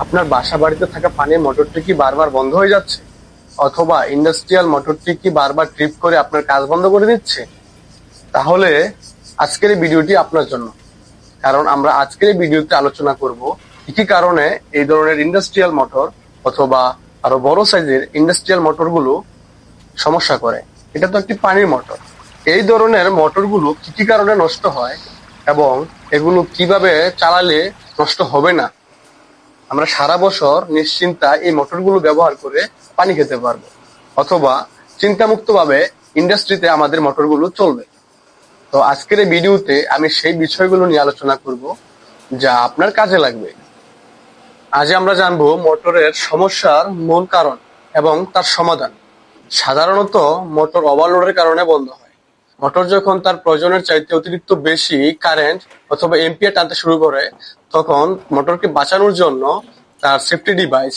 আপনার বাসা বাড়িতে থাকা পানির মোটরটি কি বারবার বন্ধ হয়ে যাচ্ছে, অথবা ইন্ডাস্ট্রিয়াল মোটরটি কি বারবার ট্রিপ করে আপনার কাজ বন্ধ করে দিচ্ছে? তাহলে আজকের এই ভিডিওটি আপনার জন্য। কারণ আমরা আজকের এই ভিডিওতে আলোচনা করব কি কি কারণে এই ধরনের ইন্ডাস্ট্রিয়াল মোটর অথবা আরো বড় সাইজের ইন্ডাস্ট্রিয়াল মোটরগুলো সমস্যা করে। এটা তো একটি পানির মোটর। এই ধরনের মোটরগুলো কি কি কারণে নষ্ট হয় এবং এগুলো কিভাবে চালালে নষ্ট হবে না, আমরা সারা বছর নিশ্চিন্তায় এই মোটরগুলো ব্যবহার করে পানি খেতে পারবো, অথবা চিন্তামুক্ত ভাবে ইন্ডাস্ট্রিতে আমাদের মোটরগুলো চলবে। তো আজকের এই ভিডিওতে আমি সেই বিষয়গুলো নিয়ে আলোচনা করব যা আপনার কাজে লাগবে। আজ আমরা জানবো মোটরের সমস্যার মূল কারণ এবং তার সমাধান। সাধারণত মোটর ওভারলোডের কারণে বন্ধ হয়। মোটর যখন তার প্রয়োজনের চাইতে অতিরিক্ত বেশি কারেন্ট অথবা এম্পিয়ার টানতে শুরু করে, তখন মোটরকে বাঁচানোর জন্য তার সেফটি ডিভাইস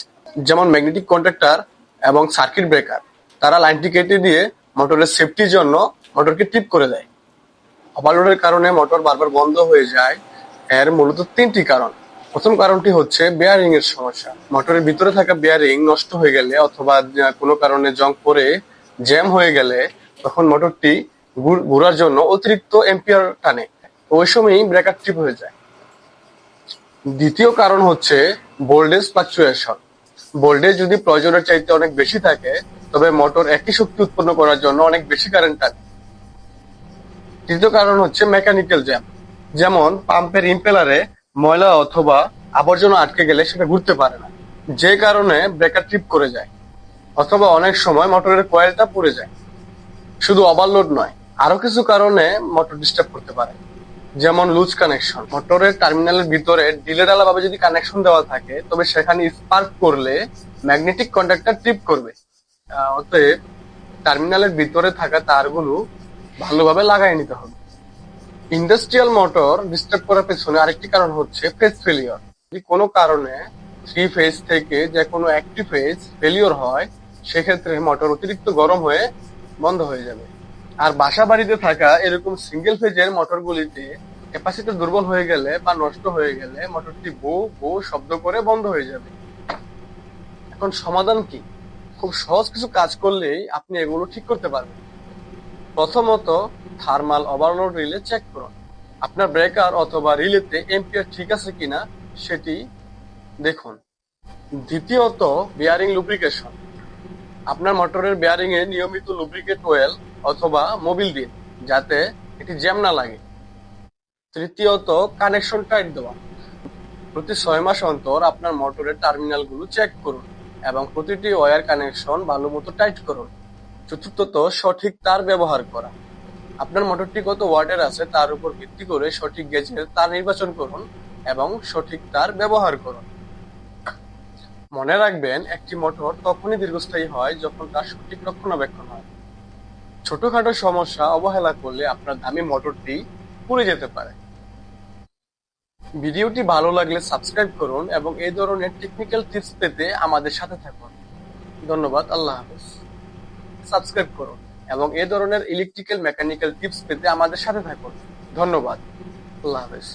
যেমন ম্যাগনেটিক কন্ট্যাক্টর এবং সার্কিট ব্রেকার তারা লাইনটি কেটে দিয়ে মোটরের সেফটির জন্য মোটরকে টিপ করে দেয়। ওভারলোডের কারণে মোটর বারবার বন্ধ হয়ে যায় এর মূলত তিনটি কারণ। প্রথম কারণটি হচ্ছে বেয়ারিং এর সমস্যা। মোটরের ভিতরে থাকা বেয়ারিং নষ্ট হয়ে গেলে অথবা কোনো কারণে জং পড়ে জ্যাম হয়ে গেলে তখন মোটরটি ঘোরার জন্য অতিরিক্ত এম্পিয়ার টানে, ওই সময়ই ব্রেকার ট্রিপ হয়ে যায়। দ্বিতীয় কারণ হচ্ছে ভোল্টেজ ফ্লাকচুয়েশন। ভোল্টেজ যদি প্রয়োজনের চাইতে অনেক বেশি থাকে তবে মোটর একই শক্তি উৎপন্ন করার জন্য অনেক বেশি কারেন্ট টানে। তৃতীয় কারণ হচ্ছে মেকানিক্যাল জ্যাম, যেমন পাম্পের ইম্পেলারে ময়লা অথবা আবর্জনা আটকে গেলে সেটা ঘুরতে পারে না, যে কারণে ব্রেকার ট্রিপ করে যায়, অথবা অনেক সময় মোটরের কয়েলটা পুড়ে যায়। শুধু ওভারলোড নয়, আরো কিছু কারণে মোটর ডিস্টার্ব করতে পারে, যেমন লুজ কানেকশন। মোটরের টার্মিনালের ভিতরে ঢিলেঢালা ভাবে যদি কানেকশন দেওয়া থাকে তবে সেখানে স্পার্ক করলে ম্যাগনেটিক কন্ডাক্টর ট্রিপ করবে। অতএব টার্মিনালের ভিতরে থাকা তারগুলো ভালোভাবে লাগাই নিতে হবে। ইন্ডাস্ট্রিয়াল মোটর ডিস্টার্ব করার পেছনে আরেকটি কারণ হচ্ছে ফেজ ফেলিওর। যদি কোনো কারণে থ্রি ফেজ থেকে যে কোনো একটি ফেজ ফেলিওর হয়, সেক্ষেত্রে মোটর অতিরিক্ত গরম হয়ে বন্ধ হয়ে যাবে। আর বাসা বাড়িতে থাকা এরকম সিঙ্গেল ফেজের মোটরগুলিতে ক্যাপাসিটর দুর্বল হয়ে গেলে বা নষ্ট হয়ে গেলে মোটরটি বো বো শব্দ করে বন্ধ হয়ে যাবে। এখন সমাধান কি? খুব সহজ কিছু কাজ করলেই আপনি এগুলো ঠিক করতে পারবেন। প্রথমত, থার্মাল ওভারলোড রিলে চেক করুন। আপনার ব্রেকার অথবা রিলেতে এম্পিয়ার ঠিক আছে কিনা সেটি দেখুন। দ্বিতীয়ত, বেয়ারিং লুব্রিকেশন। আপনার মোটরের বেয়ারিং এ নিয়মিত লুব্রিকেট অয়েল অথবা মোবিল দিন যাতে এটি জ্যাম না লাগে। তৃতীয়ত, কানেকশন টাইট দেওয়া। প্রতি 6 মাস অন্তর আপনার মোটরের টার্মিনাল গুলো চেক করুন এবং প্রতিটি ওয়্যার কানেকশন ভালো মতো টাইট করুন। চতুর্থত, সঠিক তার ব্যবহার করা। আপনার মোটরটি কত ওয়াটের আছে তার উপর ভিত্তি করে সঠিক গেজের তার নির্বাচন করুন এবং সঠিক তার ব্যবহার করুন। মনে রাখবেন, একটি মোটর তখনই দীর্ঘস্থায়ী হয় যখন তার সঠিক রক্ষণাবেক্ষণ হয়। ছোটখাটো সমস্যা অবহেলা করলে আপনার দামি মোটরটি পুড়ে যেতে পারে। ভিডিওটি ভালো লাগলে সাবস্ক্রাইব করুন এবং এই ধরনের টেকনিক্যাল টিপস পেতে আমাদের সাথে থাকুন। ধন্যবাদ। আল্লাহ হাফেজ। সাবস্ক্রাইব করুন এবং এই ধরনের ইলেকট্রিক্যাল মেকানিক্যাল টিপস পেতে আমাদের সাথে থাকুন। ধন্যবাদ। আল্লাহ হাফেজ।